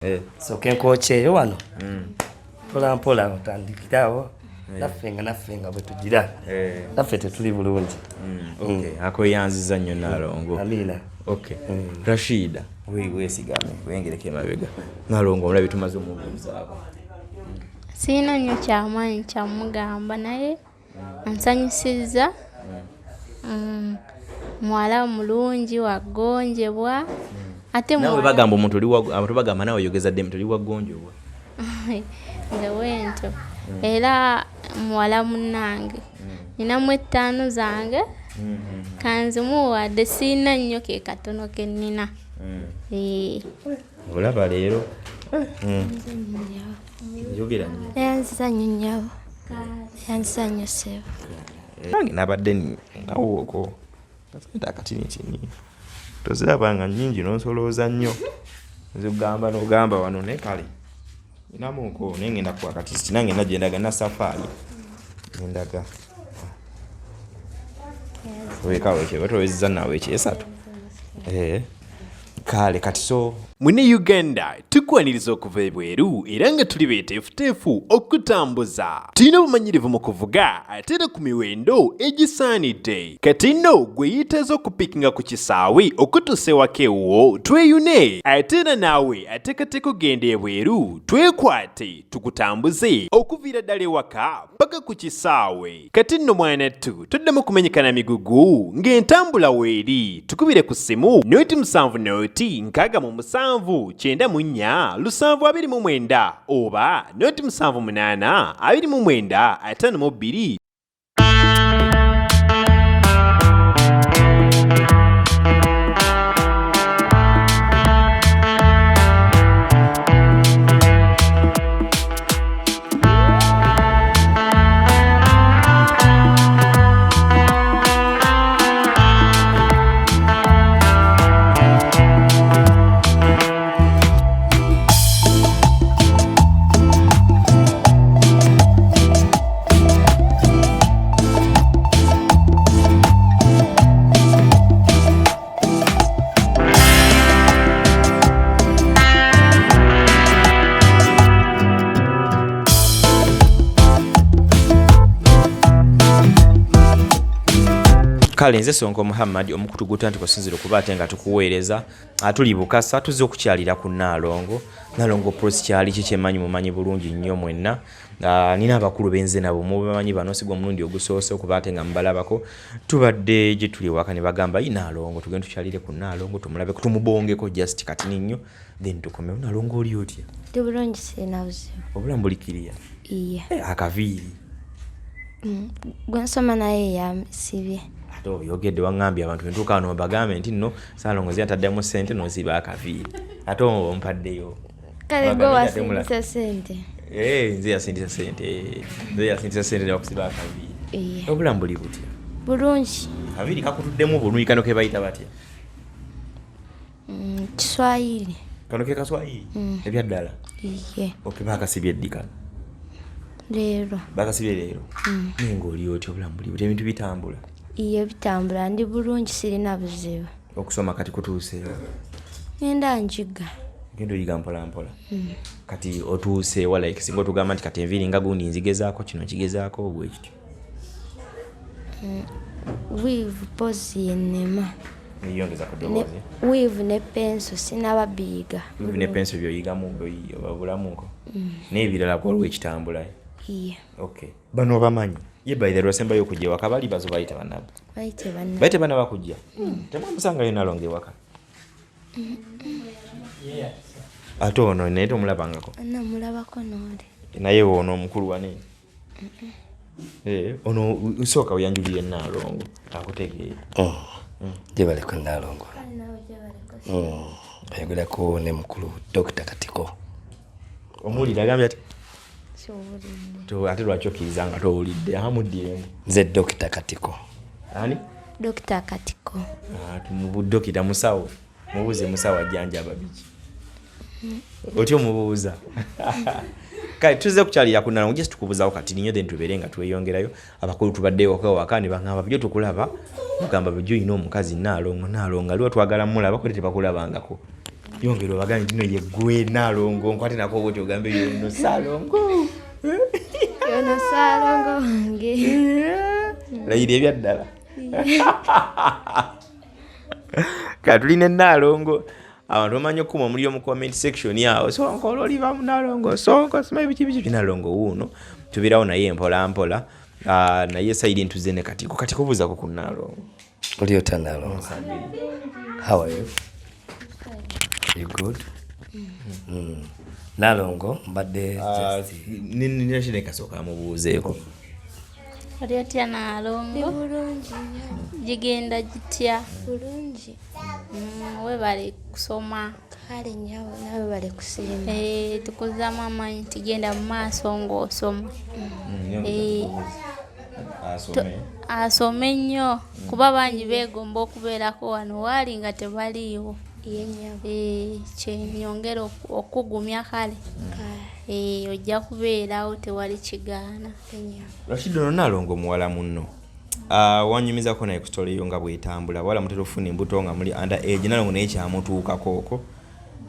So kenkoche wano. Mpola otandikirawo. Nafenga bwe tugira. Naffe tetuli bulungi. Okay, akoyanziza nnyo Nalongo. Amina. Okay. Rashida, weesigame, wengereke mabega. Nalongo omulabe tumaze omubuuzaako. Sina nnyo kyamaanyi kyamugamba naye ansanyusizza. Mwala mulungi wagonjebwa. Ate nawe bagamba omuntu abantu bagamba nawe oyogeza ddemu toli wagonjebwa. Nga wento. Era mwala munnange. Ninamu 5 zange. Kanzimu wadde sina nnyo ke katono ke nnina. Olaba leero. Yogera nnyo. Yanziza nnyo. Yanziza nnyo sebo. Nange nabadde nawoko. Kasita akatini. Tozirabanga nnyingi n'onsolooza nnyo. Nzigamba n'ogamba wano ne kale. Ninamuko nengenda kwa kati nange nagendaga na safari. Nendaga. Wekawe wetowezza nawe ekyesatu. Kale kati so Mune Uganda tukwaniriza okuva ebweru era nga tuli beeteefuteefu okutambuza. Tulina obumanyirivu mu kuvuga ate era ku miwendo egisaanidde. Kati nno gwe yeetaaza okupikinga ku kisaawe okutuusa ewaka ewuwo tweyune ate era naawe ateekateeka okugenda ebweru twekwate tukutambuze okuviira ddala ewaka paka ku kisaawe. Kati nno mwanattu toddamu kumenyekana migugu ng'entambula weeri tukubire ku ssimu noti 7 noti 6 9 724 oba noti 78 29 52. Kale nze Sonko Muhammad omukutu gutandika kusinzira okuba ate nga tukuweereza atuli bukasa tuzze okukyalira ku Nalongo Prosi kyali kikyemanyi mumanyi bulungi nnyo mwenna. Nina abakulu benze nabo mubamanyi bano sigwa mulundi ogusoose okuba ate nga mbalabako tubadde gye tuli waka ne bagamba Nalongo tugende tukyalire ku Nalongo tumulabe kutumubongeko just kati nnyo then tukome Nalongo oli otya? Ndi bulungi sina buzibu. Obulamu bulikiriya? Iya. Akaviiri. Gwe nsoma naye yasibye. Ato yogedde wangambye abantu entuuka wano bagambe nti nno Nalongo ziyataddemu ssente n'oziba akaviiri. Ate ompaddeyo. Kale gwe wasindisa ssente. Nze yasindisa ssente. Nze yasindisa ssente n'okusiba akaviiri. Obulamu buli butya? Bulungi. Akaviiri kakutuddemu bulungi kano ke bayita batya? Kiswahili. Kano ke Kaswahili? Ebyaddala? Iye. Okay, bakasibye ddi kano? Leero. Bakasibye leero? Nenga oli otya obulamu buli butya ebintu bitambula? Iye bitambula ndi bulungi sirina buzibu. Okusoma kati kutuuseewo? Ngenda njiga. Genda oyiga mpola mpola. Kati otuuse like singa otugamba nti kati enviiri nga gundi nzigezaako kino kigezaako obwe kityo. Weave pozi yenema. Niyongeza ku ddoboozi. Weave ne penso sinaba biyiga. Weave ne penso byoyigamu obulamuko. N'ebirala kwaliwo ekitambula. Iye. Okay. Bano bamanyi. Ye by the Rosemba yokujja waka bali bazo bayita banabo. Bayite bana bakujja. Temwamusanga yo Nalongo ewaka. Ate ono naye tomulabangako? Namulabako n'oli. Naye ono omukulu wane? Ono usooka weyanjulire Nalongo akutegeera. Jebaleko Nalongo. Bayogerako ne mukulu Dr Katiko. Omuwulire agambye ati? Ate lwaki okkiriza nga towulidde amuddiremu? Nze Dr Katiko. Ani? Dr Katiko. Tumubuddokita musawo. Mubuuze musawo ajjanjaba biki? Otyo mubuuza. Kale tuzze kukyalira ku Nalongo just tukubuzawo kati nnyo then tubeere nga tweyongerayo abakulu tubaddeyo waka ne bangamba byo tukulaba mugamba byo ino omukazi Nalongo aliwo twagala mulaba ko tebakulabangako. yongera obagambe dino ye gwe Nalongo nkwate nako bwoti ogambe yono Salongo yono Salongo wange layiri ebyaddala katulina Nalongo abantu bamanyi okuma omuliro mu comment section yawo Sonko oliva mu Nalongo Sonko simanyi biki Nalongo wuuno tubirawo naye mpola naye saidi ntuze ne Katiko buuzako ku Nalongo Oli otya Nalongo? How are you? You good? Nalongo mbadde nina shine kasooka mubuuzeeko Oli otya Nalongo? bulungi Gigenda gitya? bulungi Webale kusoma. kale nyawo nawe bale kusimba Tukuzamu amanyi tigenda mu maaso ng'osoma. Asome nnyo kuba bangi beegomba okubeerako wano waali nga tebaliiwo. Kyenyongera okugumya kale ojja kubeerawo tewali kigaana. Rashida ono Nalongo muwala munno wanyumizako naye ku story yo nga bwetambula wala mutera ofuna embuto nga muli under age Nalongo naye kyamutuukako okwo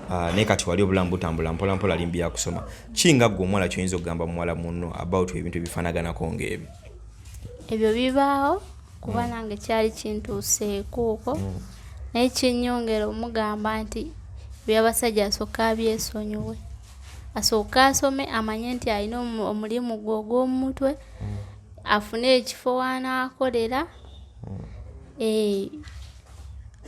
naye kati wali obulamu butambula mpola mpola limbi ya kusoma kinga gwe omuwala kyoyinza okugamba muwala munno about ebintu ebifaanaganako ng'ebyo ebyo bibaawo kuba nange kyali kintuuseeko okwo naye kyenyongera omugamba nti by'abasajja asooka abyesonyiwe asooka asome amanye nti alina omulimu gwe ogw'omutwe afune ekifo wanaakolera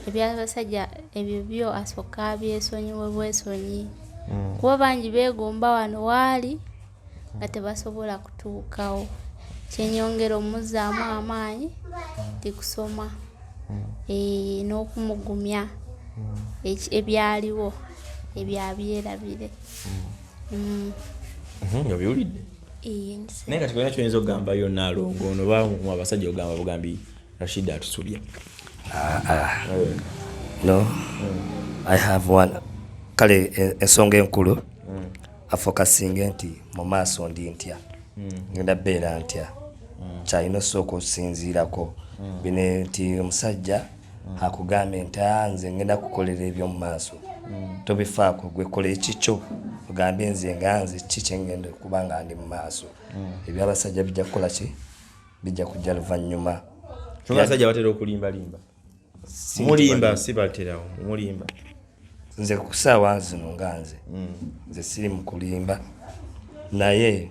eby'abasajja ebyo byo asooka abyesonyiwe bwesonyi kuba bangi beegomba wano waali nga tebasobola kutuukawo kyenyongera omuzzaamu amaanyi tikusoma n'okumugumya ebyaliwo ebyabyerabire obiwulidde naye kati kolina kyoyinza okugamba yo Nalongo ono bamu abasajja ogamba bugambi Rashida atusulya No, I have one. Kale ensonga enkulu afokasinga nti mu maaso ndi ntya ngenda beera ntya kyalina osooka okusinziirako bino nti omusajja akugambe nti nze ngenda kukolera ebyomu maaso tobifaako gwe kola ekikyo ogambe nze nga nze ki kyengenda okuba nga ndi mu maaso ebyabasajja bijja kukola ki bijja kujja luvannyuma abasajja batera okulimbalimba mulimba si baterawo mulimba nze ku ssaawa zino nga nze siri mu kulimba naye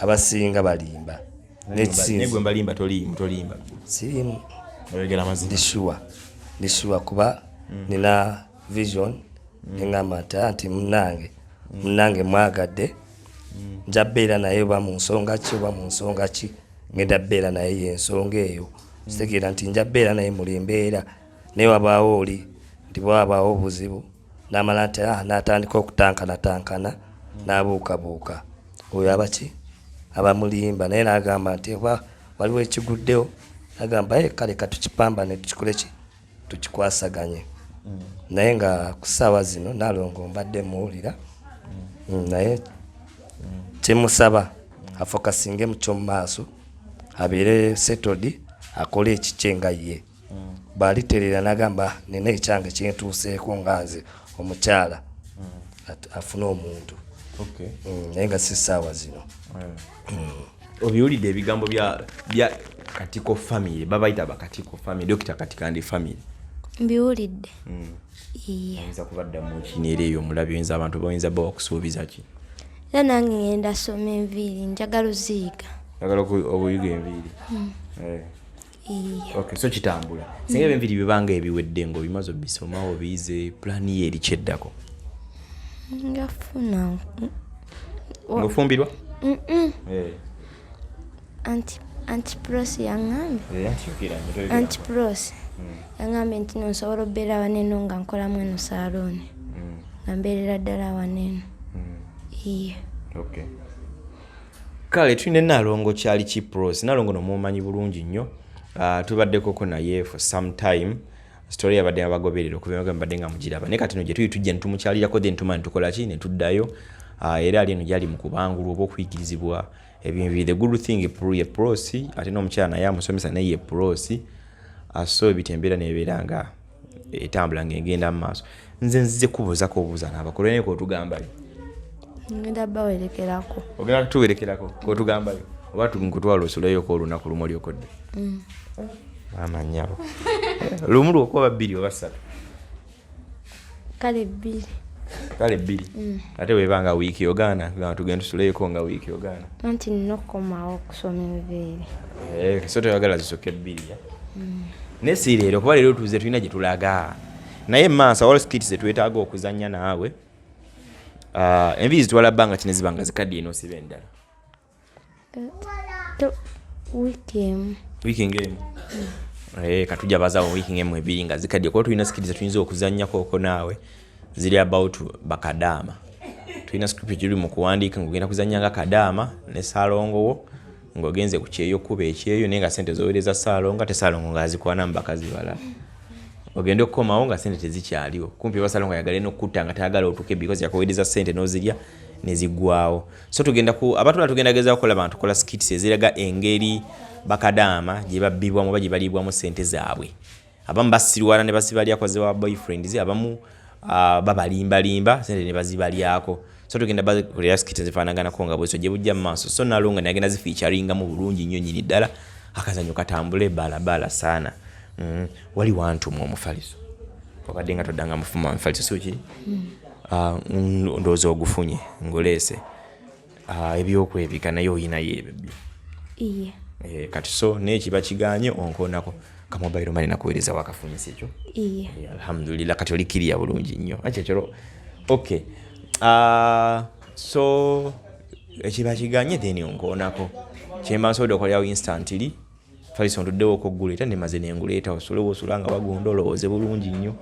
abasinga balimba negwe mbalimba tolimba sirimu oyogera mazima ndishuwa kuba nina vision engamba nti munange mwagadde nja beera naye oba mu nsonga ki ngenda beera naye yensonga eyo sitegeera nti nja beera naye mulimbeera naye wabaawo oli nti bwabaawo obuzibu n'amala nti n'atandika okutankana n'abuukabuuka oyo abaki abamulimba naye n'agamba nti waliwo ekiguddewo n'agamba kale katukipamba ne tukikole ki tukikwasaganye naye nga ku ssaawa zino Nalongo mbadde muwulira naye kyemusaba afokasinge mu ky'omu maaso abeere settled akole ekikyenga ye bw'aliterera n'agamba nina ekyange kyentuuseeko nga nze omukyala afune omuntu naye nga si ssaawa zino obiwulidde ebigambo bya Katiko family babayita bakatiko family Dr Katikandi family mbiwulidde oyinza kubaddamu kiniera eyo omulabi oyinza abantu bayinza bawakusuubiza ki era nange ngenda soma enviiri njagala oziyiga njagala obuyiga enviiri okay so kitambula singa enviiri bibanga ebiwedde ng'obimaze obisomawo bize plani ye eri kyeddako ngafuna ng'ofumbirwa antiprosi yaŋŋambye antiprosi yaŋŋambye nti nonsobola obeera awaneno nga nkolamu eno saalooni nga mbeerera ddala awaneno kale tulina Nalongo kyali kiprosi Nalongo nomumanyi bulungi nnyo tubaddekoko naye for some time story yabadde abagoberera okubeera mbadde nga mugiraba naye kati no gye tujja ntumukyalirako then tumanyi tukola ki ne tuddayo era ali eno gyali mu kubangulwa oba okuyigirizibwa ebintu the good thing ye prosi ate n'omukyala naye amusomesa naye ye prosi so ebitembeera nebeera nga etambula ng'egenda mu maaso nze kubuuzako obuuza n'abakulu naye k'otugambayo ngenda bawerekerako ogenda kutuwerekerako k'otugambayo oba nkutwala osuleyo olunaku lumu olyokodde amanyabo lumu lwokuba 2 oba 3 kale 2 ate webanga wiiki ogaana tugenda tusuleyoko nga wiiki ogaana anti nnokomawo okusoma ebibeere so toyagala zisoke 2 naye si leero kuba leero tuze tulina gye tulaga naye maaso awala skiti zetwetaaga okuzannya naawe enviiri zitwala bbanga kine ziba nga zikadde eno osiba endala wiiki ngemu katujja bazaawo wiiki ngemu 2 nga zikadde kuba tulina skiti zetuyinza okuzannyako naawe ziri about bakadaama tulina script giri mu kuwandiika ng'ogenda kuzannya nga kadaama ne Saalongowo ng'ogenze ku kyeyo kuba ekyeyo naye nga sente zoweereza Saalongo ate Saalongo ng'azikwana mu bakazi balala ogende okukomawo nga sente tezikyaliwo kumpi oba Saalongo ayagala n'okutta nga tayagala otuuke because yakuweereza sente n'ozirya ne ziggwawo so tugenda abatula tugenda gezaako okukola abantu kola skits eziraga engeri bakadaama gye babbibwamu oba gye baliibwamu sente zaabwe abamu basirwala ne basibalyakoze wa boyfriends abamu babalimbalimba sente ne bazibalyako so tugenda bakolera skits zifaanaganako nga bweso gye bujja mu maaso so Nalongo nagenda zifiicaringa mu bulungi nnyo nnyini ddala akazanyo katambule balabala saana wali wantumwa omufaliso obadde nga toddanga mufuma omufaliso so kiri ndowooza ogufunye ngoleese ebyokwebika naye oyinayo ebyo kati so naye kiba kiganye onkoonako kamobairo mali nakuweereza wakafunyisa ekyo alhamdulillah kati oli kiriya bulungi nnyo akyekyo okay so ekiba kiganye then onkoonako kyemba nsobodde okolerawo instantly faliso ntuddewo okugguleeta nemaze nenguleeta osolewo osulanga wagunda olowooze bulungi nnyo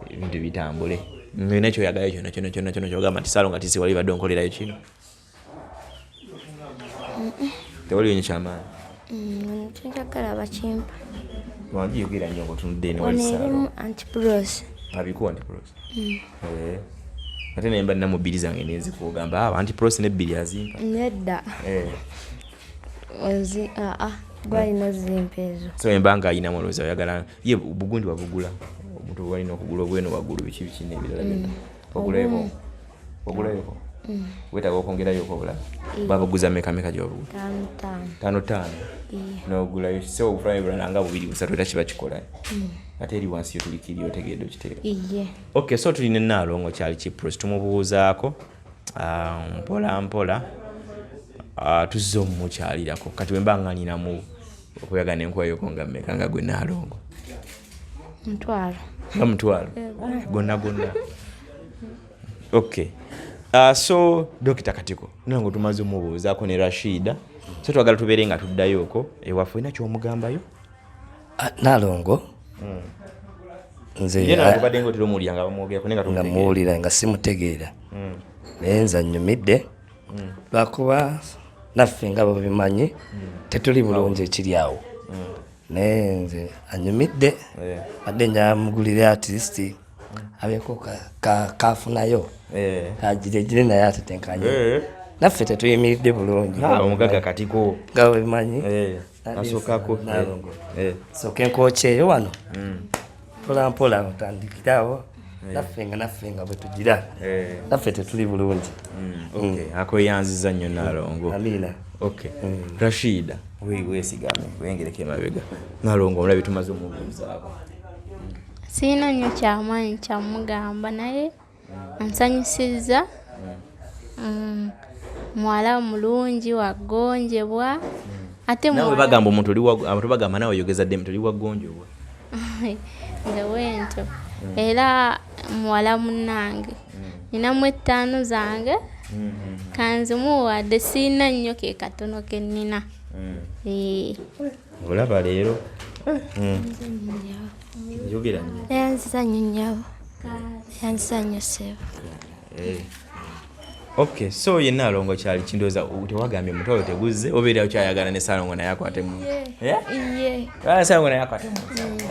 ebintu bitambule nina ekyoyagalayo kyonna kyogamba nti Saalongo ati siwali badde onkolerayo kino tewaliyo nyo kyamaani kyakala bakimpa wagiyugira nnyo ngotunudde erimu antipros abikuwa antipros ate nemba nina mu 2 zange nenzikugamba antipros ne 2 azimpa nedda gwalina zimpa ezo so embanga ayina mulowooza oyagala ye bugundi wabugula omuntu walina okugula obweno waggulu biki nebirala byonna ogulayoko wetaaga okwongerayo okobulala babaguza meka gyobugula 5 n'ogulayo so obufulayo bulala nga 2 3 era kiba kikola ate eri wansi yo tulikiriyo otegedde okiteera okay so tulina Nalongo kyali kipros tumubuuzaako mpola tuzze omumukyalirako kati wemba nga ninamu okuyagana enkwayoko nga mmeka nga gwe Nalongo mutwalo gonna okay so Dr Katiko nange tumaze omubuuzaako ne Rashida so twagala tubeere nga tuddayoko ewaffe olina kyomugambayo Nalongo nze badde ngaotera omuwulira nga bamwogerako nga muwulira nga simutegeera naye nze annyumidde lwakuba naffe nga babimanyi tetuli bulungi ekiri awo naye nze anyumidde badde nyamugulira artist abeeko kafunayo agiregire naye atetenkanye naffe tetuyimiridde bulungi omugaga Katiko nga babimanyi asokako soke nkokyeyo wano mpolampola otandikirawo naffe nga bwe tugira naffe tetuli bulungi akweyanziza nnyo Nalongo amina okay Rashida weesigame wengereko emabega Nalongo omulabi tumaze omubuuzaako siina nnyo kyamaanyi kyamugamba naye ansanyusizza muwala mulungi wagonjebwa ate nawe bagamba omuntu abantu bagamba nawe oyogeza ddemu toli wagonjebwa nga wento era muwala munnange ninamu 5 zange kanzimuwadde siina nnyo ke katono ke nnina olaba leero yogera nnyo yanzizanyo sebo okay so ye Nalongo kyali kindooza tewagambye omuntu oyo teguzze obeera okyayagala ne Saalongo naye akwate mu Saalongo naye akwate mu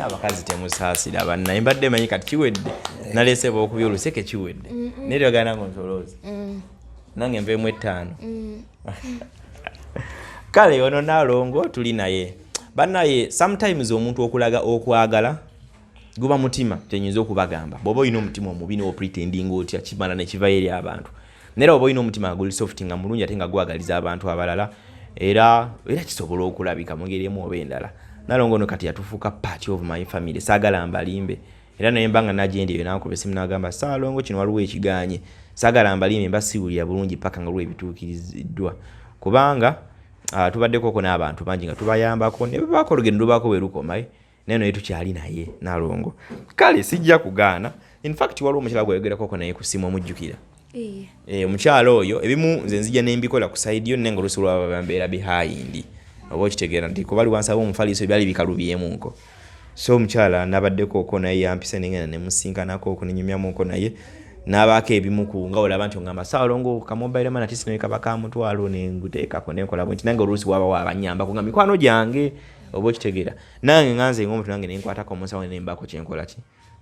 abakazi temusaasira bannaye mbadde manyi kati kiwedde naleese bookubya oluseke kiwedde naye tewagala ngo ntolooze nange nveemu 5 kale ono Nalongo tuli naye bannaye sometimes omuntu okulaga okwagala guba mutima kyenyinza okubagamba bw'oba olina omutima omubi n'o pretending otya kimala ne kiva eri abantu nera oba olina omutima guli soft nga mulungi ate nga gwagaliza abantu abalala era kisobola okulabika mu ngeri emu oba endala. Nalongo no kati yatufuuka part of my family saagala mbalimbe era naye mbanga najendi yo nakuba esimu n'agamba Saalongo kino waliwo ekiganye saagala mbalimbe mbasiwulira bulungi paka nga lw'ebituukiriziddwa kubanga tubaddeko n'abantu bangi nga tubayambako ne babaako olugendo lubaako bwe lukoma naye naye tukyali naye Nalongo kale sijja kugaana. In fact waliwo omukyala gweyogerako naye ku simu omujjukira omukyala oyo ebimu nze nzija nembikola ku side yo nenga olusi lwaba mbeera behind oba okitegeera nti kuba ali wansi ab'omufaliso byali bikalubyemunko so omukyala nabaddeko naye yampisa nengenda nemusinkanako nenyumyamuko naye n'abaako ebimu ku nga olaba nti ongamba Saalongo ka mobile money tisi nekaba kamutwalo nenguteekako nenkola bwe nti nange oluusi wabawo abanyambako nga mikwano gyange oba okitegeera nange nganze ng'omuntu nange nenkwatako omusawo nembako kyenkola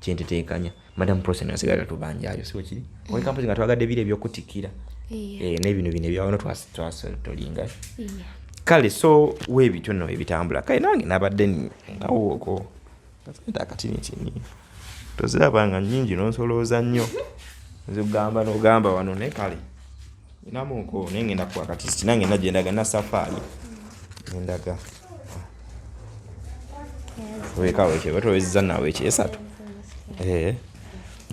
kyenteteekanya Madam Prosen yasigala tubanjayo so kiri oli kampozi nga twagadde bire ebyokutikira n'ebino bino ebyawono twasitolinga kale so weebityo nno ebitambula kale nange nabadde ngawooko akatini tozirabanga nnyingi n'onsolooza nnyo zigamba n'ogamba wano ne kale inamuko naye ngenda ku akatisi nange nagendaga na safaari ngendaga wekawo ekyebatoweziza naawe ekyesatu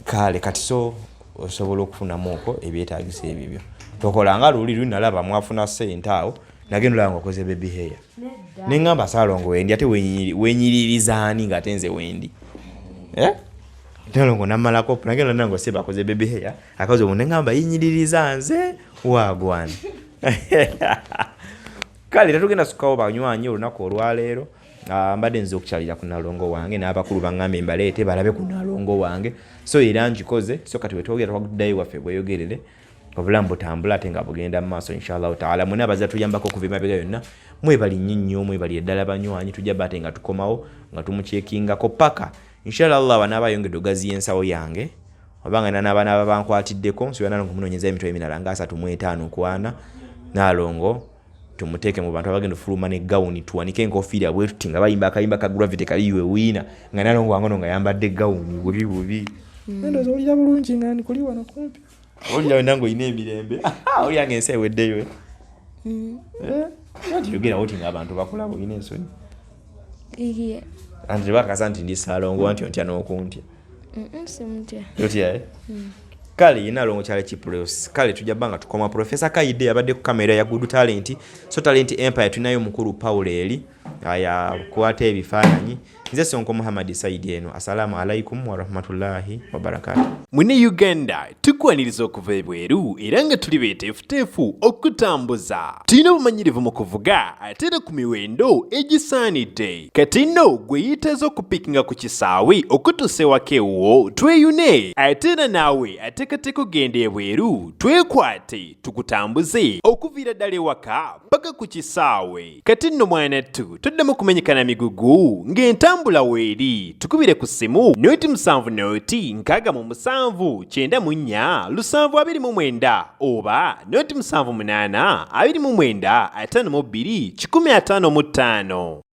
kale kati so osobola okufunamuko ebyetaagisa ebibyo tokolanga luli nalaba mwafuna ssente awo nagenda olaba ngaokoze baby hair neŋŋamba Saalongo wendi ate wenyiririzaani ng'ate nze wendi Nalongo namalako nagenda nango seba akoze baby hair akaze omuntu neŋŋamba yinyiririza nze wagwana kale tatugenda sukawo banywanyi olunaku olwaleero mbadde nze okukyalira ku Nalongo wange n'abakulu baŋŋambe mbaleete balabe ku Nalongo wange so era nkikoze so kati wetwogera twaguddayo waffe bweyogerere obulamu butambula ate nga bugenda mu maaso inshallah taala mwena abaza tuyambako okuva emabega yonna mwebali nnyo mwebali eddala banywanyi tujja bate nga tukomawo nga tumukyekingako paka inshallah Allah banaaba yongedde ogazi y'ensawo yange obanga n'abaana bankwatiddeko nsuubira Nalongo munoonyeza emitwe emirala nga 35 kwana Nalongo tumuteeke mu bantu abagenda ofuluma ne gawuni tuwanike enkofiira bwe tuti nga bayimba akayimba ka gravity kali iwe wiina nga Nalongo wangono nga yambadde gawuni bubi ndoza olira bulungi nga ndi kuli wano kumpi olira wendango ine emirembe oli yange ensi eweddeyo yogera oti nga abantu bakulaba olina ensonyi anti bakasa nti ndi Saalongo anti ontya n'okuntya otya kale Nalongo kyale kipress kale tujja banga tukoma Professor Kaide yabadde ku kamera ya Good Talent so Talent Empire tunayo mukuru Paul eli aya kuwata ebifaananyi nze Sonko Muhammad Saidi eno assalamu alaikum wa rahmatullahi wa barakatuh. Mune Uganda tukwaniriza okuva ebweru era nga tuli beeteefuteefu okutambuza tulina obumanyirivu mu kuvuga ate era ku miwendo egisaanidde kati nno gwe yiteeza okupikinga ku kisaawe okutuusa ewaka ewuwo tweyune ate era naawe ateekateeka genda ebweru twekwate tukutambuze okuviira ddala ewaka paka ku kisaawe kati nno mwanattu toddamu kumenyekana migugu ng'entambula weeri tukubire ku ssimu noti 7 noti 6 7 9 7 oba noti 7 8 2 9 5 2 155.